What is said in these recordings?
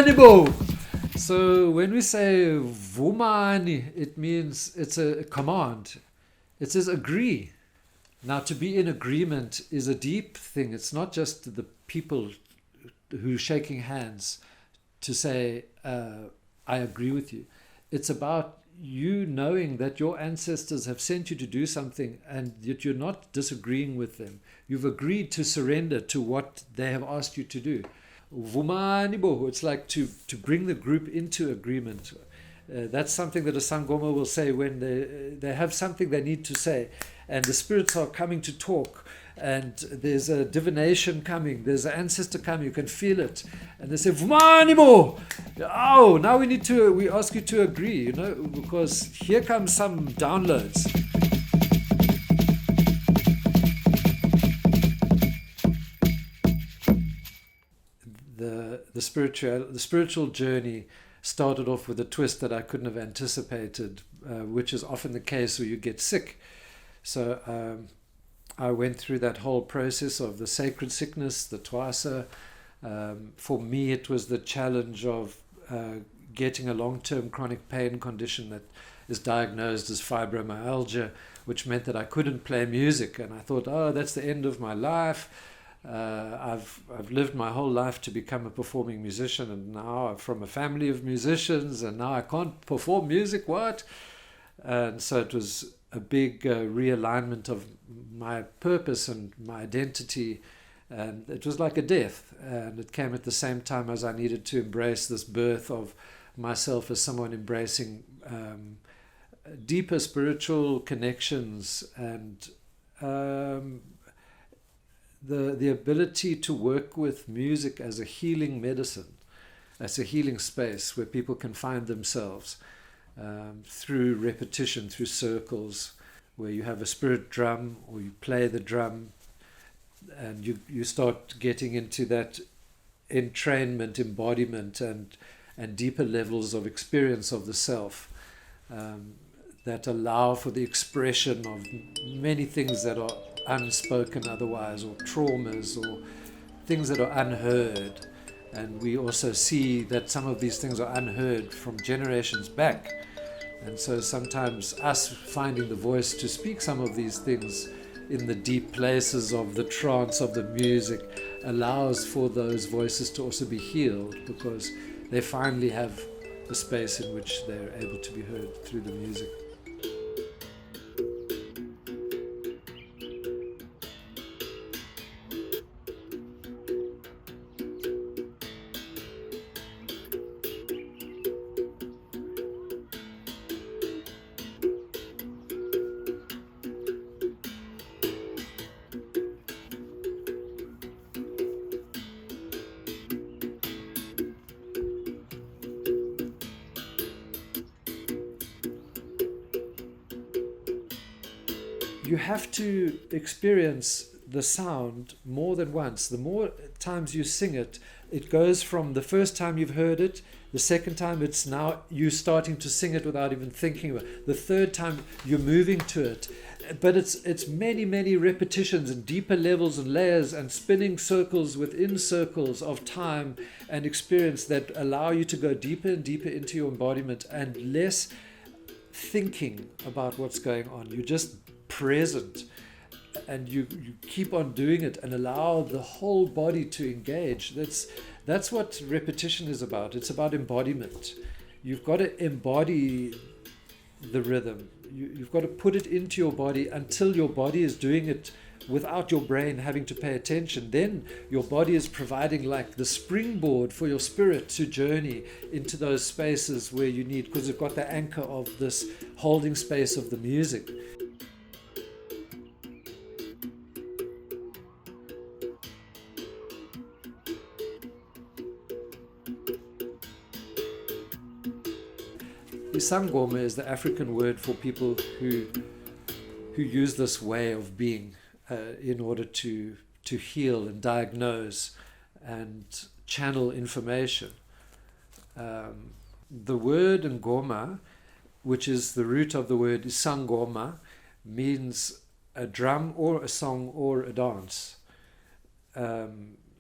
Vumani Bo. So when we say Vumani, it means it's a command. It says agree. Now, to be in agreement is a deep thing. It's not just the people who are shaking hands to say, I agree with you. It's about you knowing that your ancestors have sent you to do something and that you're not disagreeing with them. You've agreed to surrender to what they have asked you to do. Vumani Bo, it's like to bring the group into agreement. That's something that a Sangoma will say when they have something they need to say, and the spirits are coming to talk, and there's a divination coming, there's an ancestor coming, you can feel it, and they say Vumani Bo. Oh, now we ask you to agree, because here comes some downloads. The spiritual journey started off with a twist that I couldn't have anticipated, which is often the case where you get sick. So I went through that whole process of the sacred sickness, the twasa. For me, it was the challenge of getting a long-term chronic pain condition that is diagnosed as fibromyalgia, which meant that I couldn't play music. And I thought, oh, that's the end of my life. I've lived my whole life to become a performing musician, and now I'm from a family of musicians, and now I can't perform music. What? And so it was a big realignment of my purpose and my identity, and it was like a death. And it came at the same time as I needed to embrace this birth of myself as someone embracing deeper spiritual connections and the ability to work with music as a healing medicine, as a healing space where people can find themselves through repetition, through circles, where you have a spirit drum or you play the drum, and you start getting into that entrainment, embodiment, and deeper levels of experience of the self that allow for the expression of many things that are unspoken otherwise, or traumas, or things that are unheard. And we also see that some of these things are unheard from generations back. And so sometimes us finding the voice to speak some of these things in the deep places of the trance of the music allows for those voices to also be healed, because they finally have a space in which they're able to be heard through the music. You have to experience the sound more than once. The more times you sing it, it goes from the first time you've heard it, the second time it's now you starting to sing it without even thinking about it. The third time you're moving to it. But it's many, many repetitions and deeper levels and layers and spinning circles within circles of time and experience that allow you to go deeper and deeper into your embodiment and less thinking about what's going on. You're just present, and you keep on doing it and allow the whole body to engage. That's what repetition is about. It's about embodiment. You've got to embody the rhythm. You've got to put it into your body until your body is doing it without your brain having to pay attention. Then your body is providing like the springboard for your spirit to journey into those spaces where you need, because you've got the anchor of this holding space of the music. Isangoma is the African word for people who use this way of being in order to heal and diagnose and channel information. The word ngoma, which is the root of the word isangoma, means a drum or a song or a dance.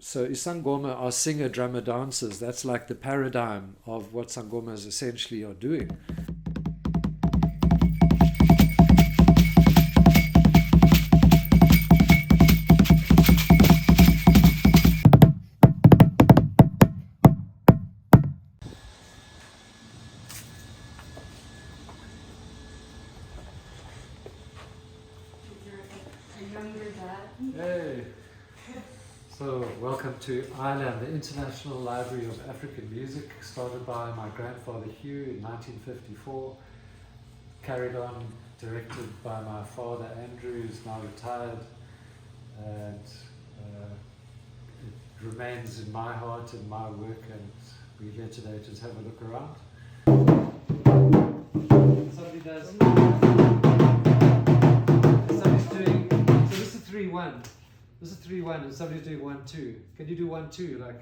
So isangoma are singer, drummer, dancers. That's like the paradigm of what sangomas essentially are doing. Hey! So, welcome to Ireland, the International Library of African Music, started by my grandfather Hugh in 1954, carried on, directed by my father Andrew, who's now retired, and it remains in my heart and my work, and we're here today to have a look around. Somebody does. Somebody's doing. So this is 3-1. This is 3-1, and somebody's doing 1-2. Can you do 1-2? Like.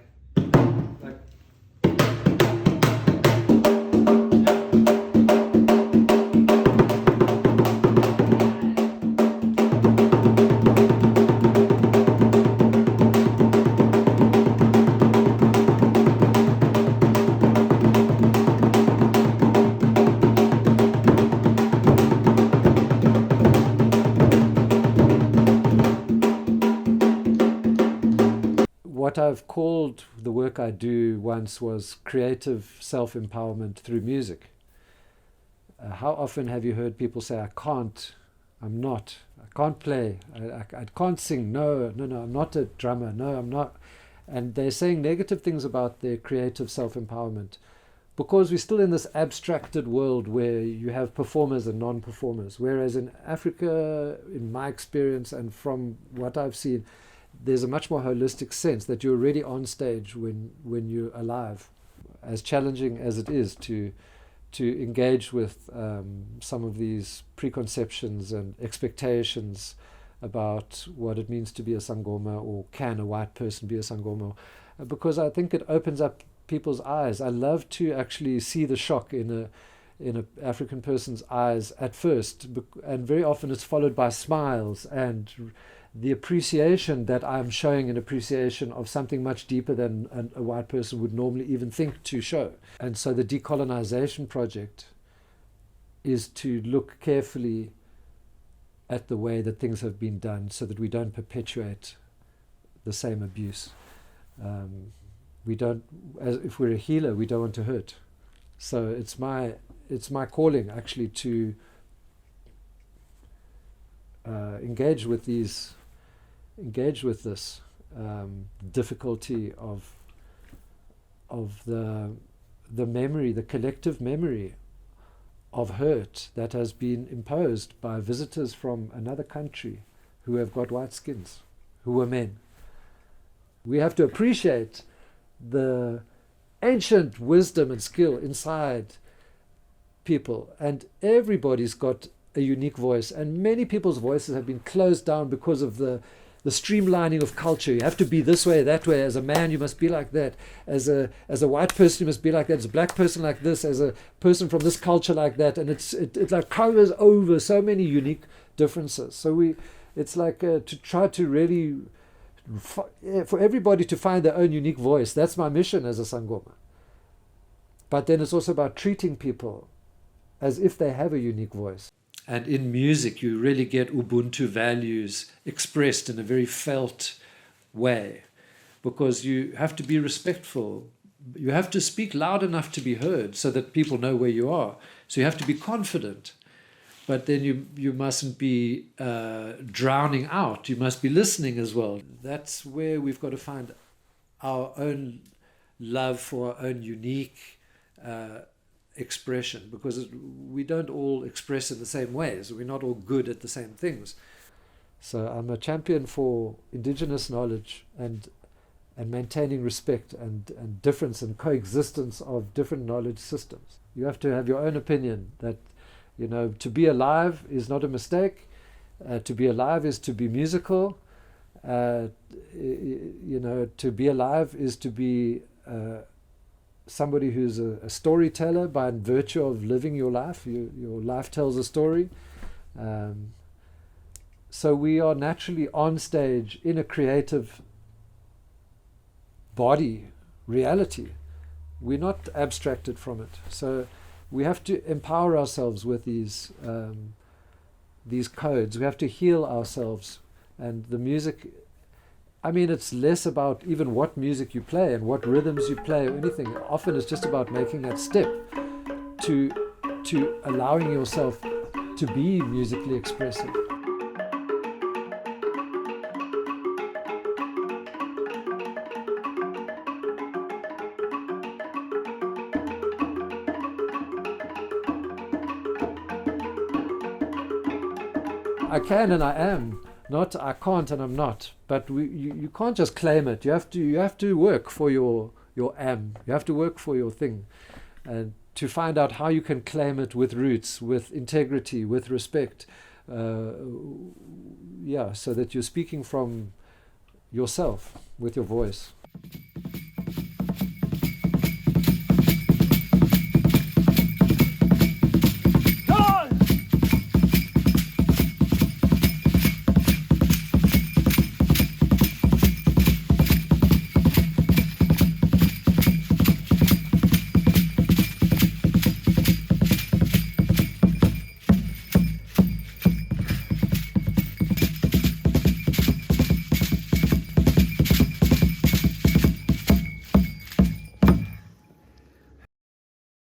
What I've called the work I do once was creative self-empowerment through music. How often have you heard people say, I can't play, I can't sing, no, I'm not a drummer, no, I'm not. And they're saying negative things about their creative self-empowerment because we're still in this abstracted world where you have performers and non-performers. Whereas in Africa, in my experience and from what I've seen, there's a much more holistic sense that you're already on stage when you're alive. As challenging as it is to engage with some of these preconceptions and expectations about what it means to be a sangoma, or can a white person be a sangoma, because I think it opens up people's eyes. I love to actually see the shock in an African person's eyes at first, and very often it's followed by smiles and the appreciation that I'm showing, an appreciation of something much deeper than a white person would normally even think to show. And so the Decolonisation project is to look carefully at the way that things have been done so that we don't perpetuate the same abuse. We don't, if we're a healer, we don't want to hurt. So it's my calling actually to engage with this difficulty of the memory, the collective memory of hurt that has been imposed by visitors from another country who have got white skins, who were men. We have to appreciate the ancient wisdom and skill inside people, and everybody's got a unique voice, and many people's voices have been closed down because of the streamlining of culture. You have to be this way, that way. As a man, you must be like that. As a white person, you must be like that. As a black person, like this. As a person from this culture, like that. And it like covers over so many unique differences. So it's like to try to really for everybody to find their own unique voice. That's my mission as a sangoma. But then it's also about treating people as if they have a unique voice. And in music, you really get Ubuntu values expressed in a very felt way, because you have to be respectful. You have to speak loud enough to be heard so that people know where you are. So you have to be confident, but then you mustn't be drowning out. You must be listening as well. That's where we've got to find our own love for our own unique expression, because we don't all express in the same ways. We're not all good at the same things. So I'm a champion for indigenous knowledge and maintaining respect and difference and coexistence of different knowledge systems. You have to have your own opinion that, to be alive is not a mistake. To be alive is to be musical. To be alive is to be somebody who's a storyteller by virtue of living your life. Your life tells a story. So we are naturally on stage in a creative body reality. We're not abstracted from it. So we have to empower ourselves with these codes. We have to heal ourselves. And the music, I mean, it's less about even what music you play and what rhythms you play or anything. Often it's just about making that step to allowing yourself to be musically expressive. I can and I am, not I can't and I'm not. But you can't just claim it. You have to work for your am. You have to work for your thing, and to find out how you can claim it with roots, with integrity, with respect. So that you're speaking from yourself with your voice.